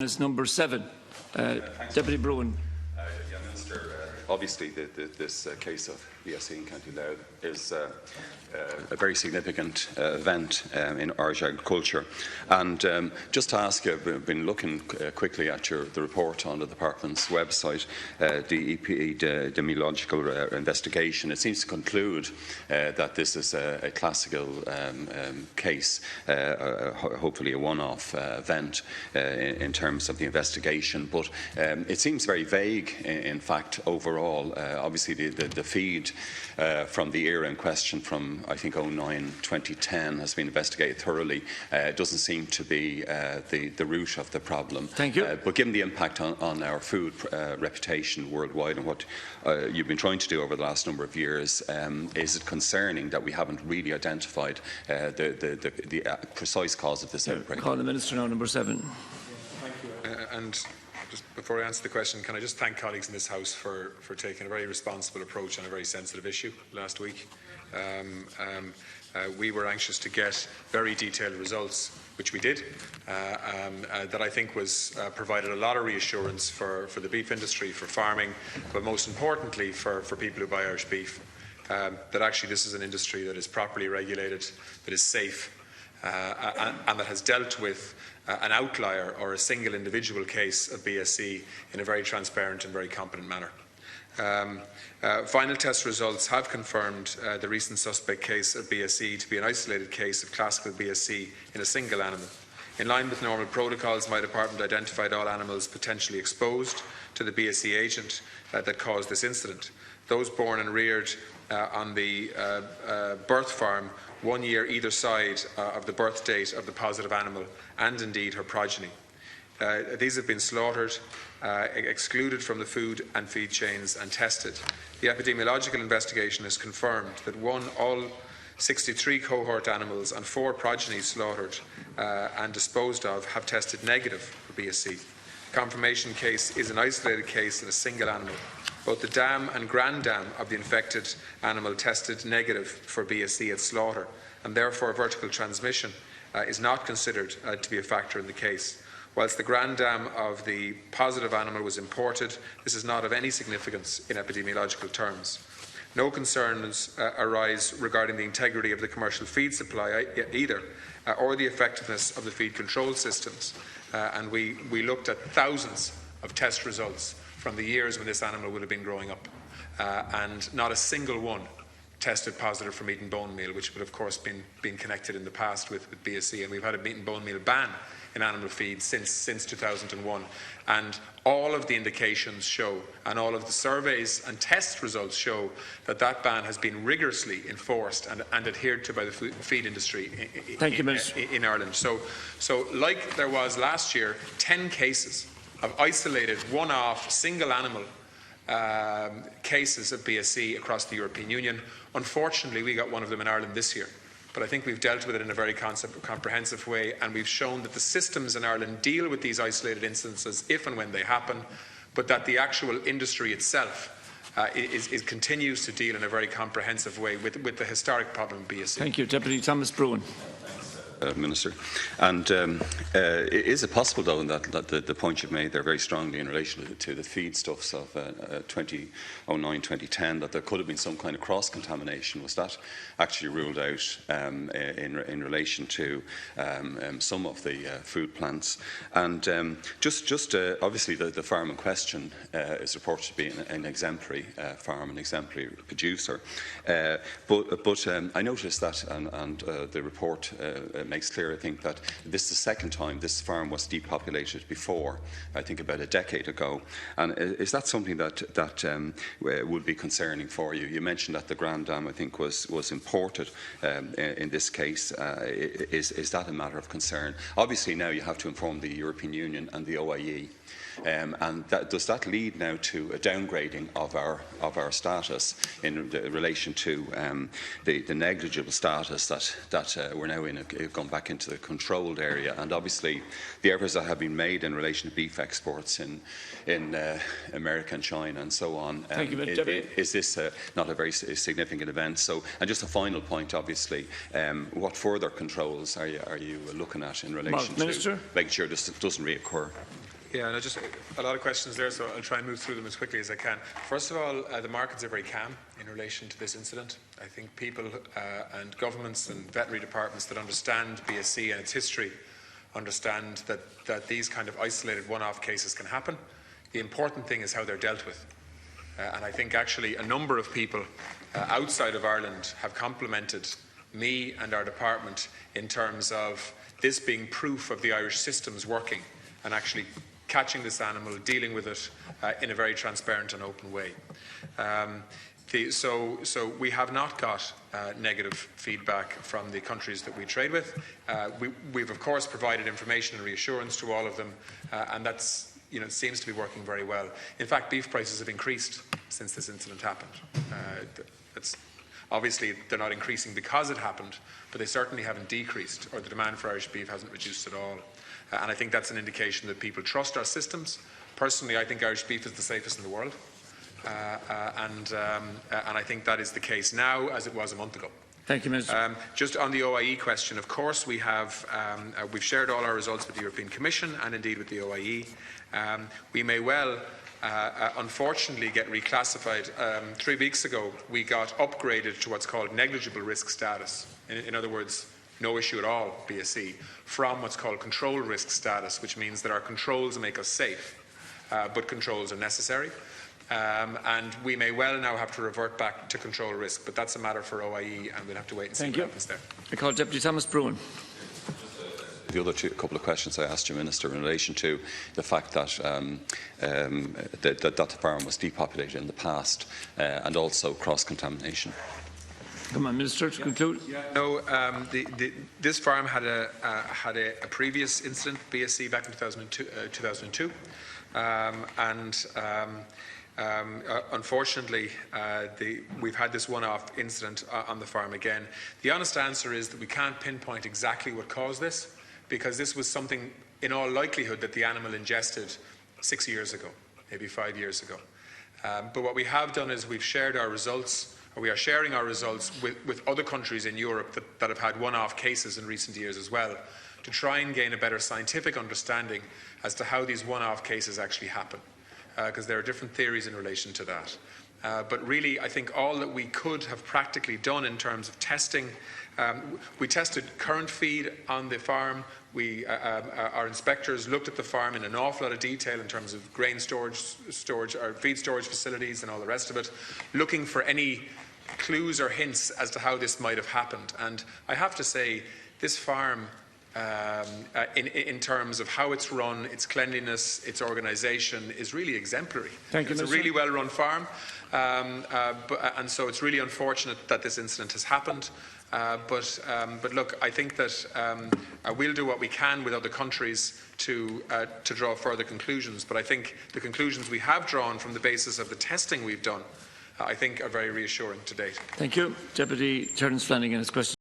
Is number 7. Deputy Broughan. Minister, obviously this case of BSE in County Louth is a very significant event in Irish agriculture. And just to ask you, I've been looking quickly at the report on the department's website, the epidemiological investigation. It seems to conclude that this is a classical case, hopefully a one-off event in terms of the investigation. But it seems very vague, in fact, overall. Obviously, the feed from the era in question from, I think, 2009-2010 has been investigated thoroughly. It doesn't seem to be the root of the problem. Thank you. But given the impact on our food reputation worldwide and what you've been trying to do over the last number of years, is it concerning that we haven't really identified the precise cause of this outbreak? Call the Minister now, number 7. Thank you. And just before I answer the question, can I just thank colleagues in this House for taking a very responsible approach on a very sensitive issue last week. We were anxious to get very detailed results, which we did, that I think provided a lot of reassurance for the beef industry, for farming, but most importantly for people who buy Irish beef, that actually this is an industry that is properly regulated, that is safe, and that has dealt with an outlier or a single individual case of BSE in a very transparent and very competent manner. Final test results have confirmed the recent suspect case of BSE to be an isolated case of classical BSE in a single animal. In line with normal protocols, my department identified all animals potentially exposed to the BSE agent that caused this incident. Those born and reared on the birth farm 1 year either side of the birth date of the positive animal, and indeed her progeny. These have been slaughtered, excluded from the food and feed chains and tested. The epidemiological investigation has confirmed that all 63 cohort animals and 4 progenies slaughtered and disposed of have tested negative for BSE. The confirmation case is an isolated case in a single animal. Both the dam and grand-dam of the infected animal tested negative for BSE at slaughter, and therefore vertical transmission is not considered to be a factor in the case. Whilst the grand-dam of the positive animal was imported, this is not of any significance in epidemiological terms. No concerns arise regarding the integrity of the commercial feed supply either, or the effectiveness of the feed control systems. And we looked at thousands of test results from the years when this animal would have been growing up, and not a single one tested positive for meat and bone meal, which would of course been connected in the past with BSE, and we've had a meat and bone meal ban in animal feed since 2001. And all of the indications show, and all of the surveys and test results show, that ban has been rigorously enforced and adhered to by the feed industry in Ireland. So like there was last year, 10 cases of isolated, one-off, single animal cases of BSE across the European Union. Unfortunately, we got one of them in Ireland this year. But I think we've dealt with it in a very comprehensive way, and we've shown that the systems in Ireland deal with these isolated instances if and when they happen, but that the actual industry itself continues to deal in a very comprehensive way with the historic problem of BSE. Thank you. Deputy Thomas Broughan. Minister. And is it possible, though, that the point you've made there very strongly in relation to the feedstuffs of 2009-2010, that there could have been some kind of cross-contamination? Was that actually ruled out in relation to some of the food plants? And obviously the farm in question is reported to be an exemplary farm, an exemplary producer. But I noticed that, and the report makes clear, I think, that this is the second time this farm was depopulated before, I think about a decade ago. And is that something that would be concerning for you? You mentioned that the Grand Dam, I think, was imported in this case. Is that a matter of concern? Obviously now you have to inform the European Union and the OIE. And does that lead now to a downgrading of our status in relation to the negligible status that we're now in, gone back into the controlled area? And obviously the efforts that have been made in relation to beef exports in America and China and so on. Thank you, is this not a very significant event? So, and just a final point, obviously, what further controls are you looking at in relation to making sure this doesn't reoccur? Yeah, no, just a lot of questions there, so I'll try and move through them as quickly as I can. First of all, the markets are very calm in relation to this incident. I think people and governments and veterinary departments that understand BSE and its history understand that these kind of isolated one-off cases can happen. The important thing is how they're dealt with. And I think actually a number of people outside of Ireland have complimented me and our department in terms of this being proof of the Irish systems working and actually catching this animal, dealing with it in a very transparent and open way. So we have not got negative feedback from the countries that we trade with. We've of course provided information and reassurance to all of them, and that's, it seems to be working very well. In fact, beef prices have increased since this incident happened. Obviously, they're not increasing because it happened, but they certainly haven't decreased, or the demand for Irish beef hasn't reduced at all. And I think that's an indication that people trust our systems. Personally, I think Irish beef is the safest in the world. And I think that is the case now as it was a month ago. Thank you, Minister. Just on the OIE question, of course, we've shared all our results with the European Commission and indeed with the OIE. We may well, unfortunately, get reclassified. 3 weeks ago, we got upgraded to what's called negligible risk status. In other words, no issue at all, BSE, from what's called control risk status, which means that our controls make us safe, but controls are necessary. And we may well now have to revert back to control risk, but that's a matter for OIE, and we'll have to wait and see what happens there. I call Deputy Thomas Broughan. The other couple of questions I asked you, Minister, in relation to the fact that that the farm was depopulated in the past, and also cross-contamination. Come on, Minister, to conclude. No, this farm had a previous incident, BSE, back in 2002, unfortunately, we've had this one-off incident on the farm again. The honest answer is that we can't pinpoint exactly what caused this, because this was something, in all likelihood, that the animal ingested 6 years ago, maybe 5 years ago. But what we have done is we've shared our results, or we are sharing our results with other countries in Europe that have had one-off cases in recent years as well, to try and gain a better scientific understanding as to how these one-off cases actually happen, because there are different theories in relation to that. But really, I think all that we could have practically done in terms of testing, we tested current feed on the farm. Our inspectors looked at the farm in an awful lot of detail in terms of grain storage, or feed storage facilities and all the rest of it, looking for any clues or hints as to how this might have happened. And I have to say, this farm, in terms of how it's run, its cleanliness, its organisation, is really exemplary. Thank you, it's Minister. a really well-run farm, and so it's really unfortunate that this incident has happened. But look, I think that we'll do what we can with other countries to draw further conclusions. But I think the conclusions we have drawn from the basis of the testing we've done, I think, are very reassuring to date. Thank you. Deputy Terence Flanagan has question.